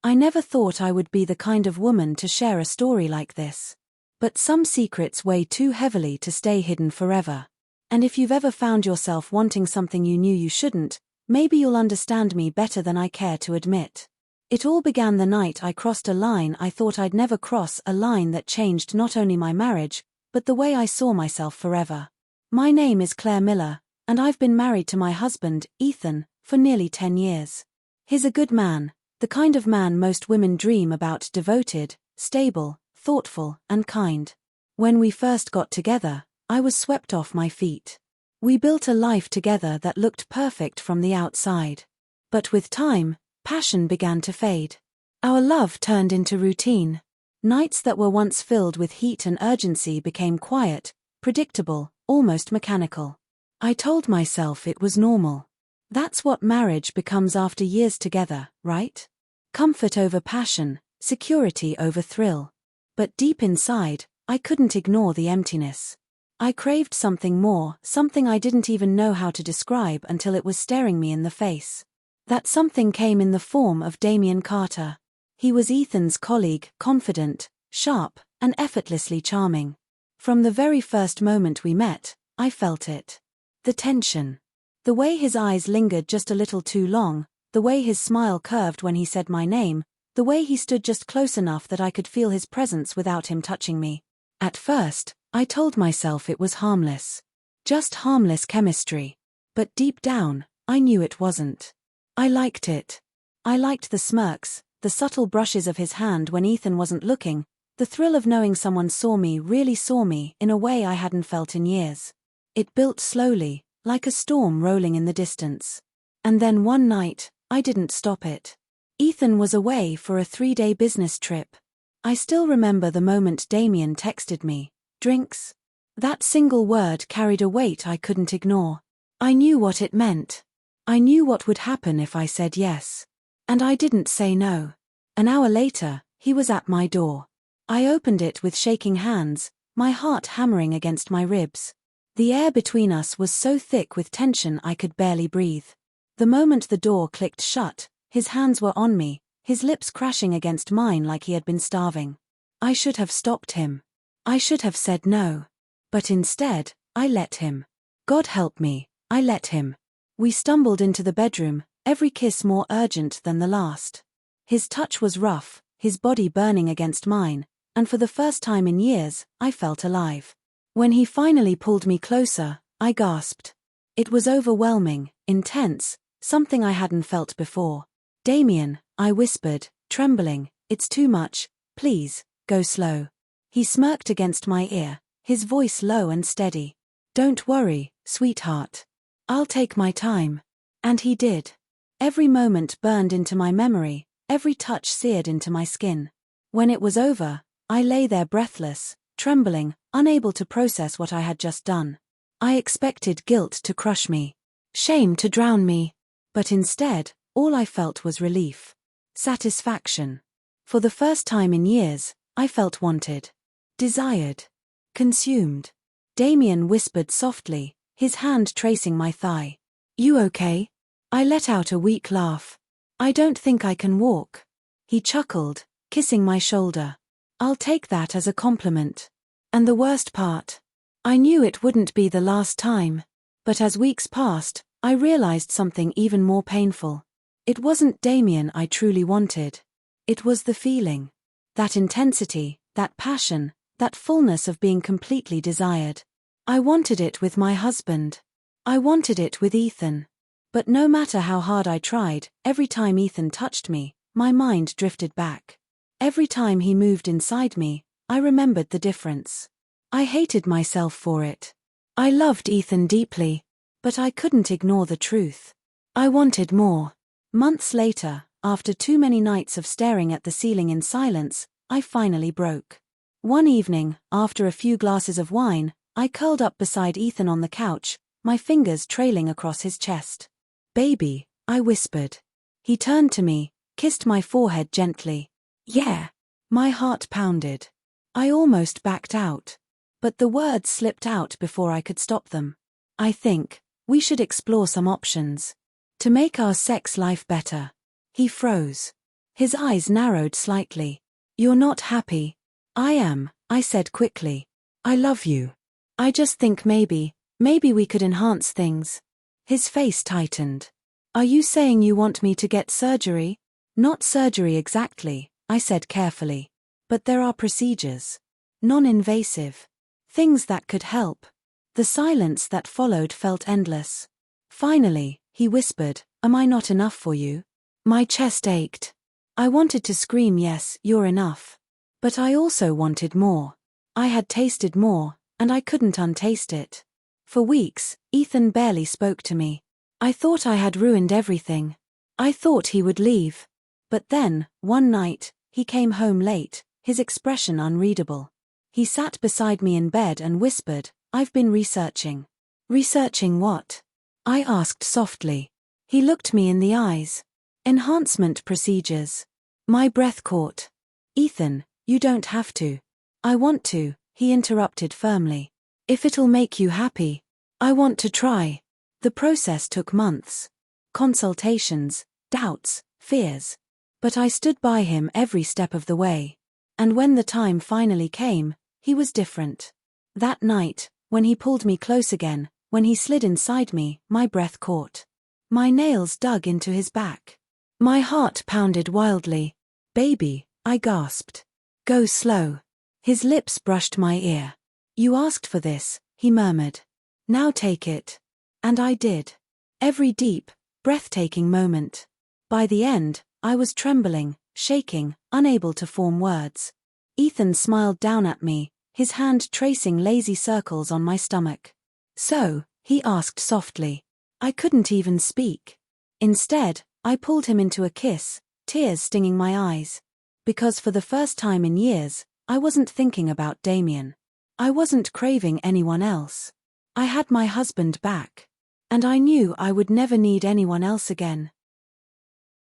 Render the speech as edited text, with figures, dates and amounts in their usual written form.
I never thought I would be the kind of woman to share a story like this. But some secrets weigh too heavily to stay hidden forever. And if you've ever found yourself wanting something you knew you shouldn't, maybe you'll understand me better than I care to admit. It all began the night I crossed a line I thought I'd never cross, a line that changed not only my marriage, but the way I saw myself forever. My name is Claire Miller, and I've been married to my husband, Ethan, for nearly 10 years. He's a good man, the kind of man most women dream about: devoted, stable, thoughtful, and kind. When we first got together, I was swept off my feet. We built a life together that looked perfect from the outside. But with time, passion began to fade. Our love turned into routine. Nights that were once filled with heat and urgency became quiet, predictable, almost mechanical. I told myself it was normal. That's what marriage becomes after years together, right? Comfort over passion, security over thrill. But deep inside, I couldn't ignore the emptiness. I craved something more, something I didn't even know how to describe until it was staring me in the face. That something came in the form of Damien Carter. He was Ethan's colleague, confident, sharp, and effortlessly charming. From the very first moment we met, I felt it. The tension. The way his eyes lingered just a little too long, the way his smile curved when he said my name, the way he stood just close enough that I could feel his presence without him touching me. At first, I told myself it was harmless. Just harmless chemistry. But deep down, I knew it wasn't. I liked it. I liked the smirks, the subtle brushes of his hand when Ethan wasn't looking, the thrill of knowing someone saw me, really saw me, in a way I hadn't felt in years. It built slowly, like a storm rolling in the distance. And then one night, I didn't stop it. Ethan was away for a 3-day business trip. I still remember the moment Damien texted me, "Drinks?" That single word carried a weight I couldn't ignore. I knew what it meant. I knew what would happen if I said yes. And I didn't say no. An hour later, he was at my door. I opened it with shaking hands, my heart hammering against my ribs. The air between us was so thick with tension I could barely breathe. The moment the door clicked shut, his hands were on me, his lips crashing against mine like he had been starving. I should have stopped him. I should have said no. But instead, I let him. God help me, I let him. We stumbled into the bedroom, every kiss more urgent than the last. His touch was rough, his body burning against mine, and for the first time in years, I felt alive. When he finally pulled me closer, I gasped. It was overwhelming, intense, something I hadn't felt before. "Damien," I whispered, trembling, "it's too much, please, go slow." He smirked against my ear, his voice low and steady. "Don't worry, sweetheart. I'll take my time." And he did. Every moment burned into my memory, every touch seared into my skin. When it was over, I lay there breathless, trembling, unable to process what I had just done. I expected guilt to crush me, shame to drown me. But instead, all I felt was relief. Satisfaction. For the first time in years, I felt wanted. Desired. Consumed. Damien whispered softly, his hand tracing my thigh. "You okay?" I let out a weak laugh. "I don't think I can walk." He chuckled, kissing my shoulder. "I'll take that as a compliment." And the worst part? I knew it wouldn't be the last time. But as weeks passed, I realized something even more painful. It wasn't Damien I truly wanted. It was the feeling. That intensity, that passion, that fullness of being completely desired. I wanted it with my husband. I wanted it with Ethan. But no matter how hard I tried, every time Ethan touched me, my mind drifted back. Every time he moved inside me, I remembered the difference. I hated myself for it. I loved Ethan deeply, but I couldn't ignore the truth. I wanted more. Months later, after too many nights of staring at the ceiling in silence, I finally broke. One evening, after a few glasses of wine, I curled up beside Ethan on the couch, my fingers trailing across his chest. "Baby," I whispered. He turned to me, kissed my forehead gently. "Yeah." My heart pounded. I almost backed out. But the words slipped out before I could stop them. "I think we should explore some options. To make our sex life better." He froze. His eyes narrowed slightly. You're not happy. I am, I said quickly. I love you. I just think maybe we could enhance things. His face tightened. Are you saying you want me to get surgery? Not surgery exactly, I said carefully. But there are procedures. Non-invasive. Things that could help. The silence that followed felt endless. Finally, he whispered, am I not enough for you? My chest ached. I wanted to scream yes, you're enough. But I also wanted more. I had tasted more, and I couldn't untaste it. For weeks, Ethan barely spoke to me. I thought I had ruined everything. I thought he would leave. But then, one night, he came home late, his expression unreadable. He sat beside me in bed and whispered, I've been researching. Researching what? I asked softly. He looked me in the eyes. Enhancement procedures. My breath caught. Ethan, you don't have to. I want to, he interrupted firmly. If it'll make you happy. I want to try. The process took months. Consultations, doubts, fears. But I stood by him every step of the way. And when the time finally came, he was different. That night, when he pulled me close again, when he slid inside me, my breath caught. My nails dug into his back. My heart pounded wildly. Baby, I gasped. Go slow. His lips brushed my ear. You asked for this, he murmured. Now take it. And I did. Every deep, breathtaking moment. By the end, I was trembling, shaking, unable to form words. Ethan smiled down at me, his hand tracing lazy circles on my stomach. So, he asked softly. I couldn't even speak. Instead, I pulled him into a kiss, tears stinging my eyes. Because for the first time in years, I wasn't thinking about Damien. I wasn't craving anyone else. I had my husband back. And I knew I would never need anyone else again.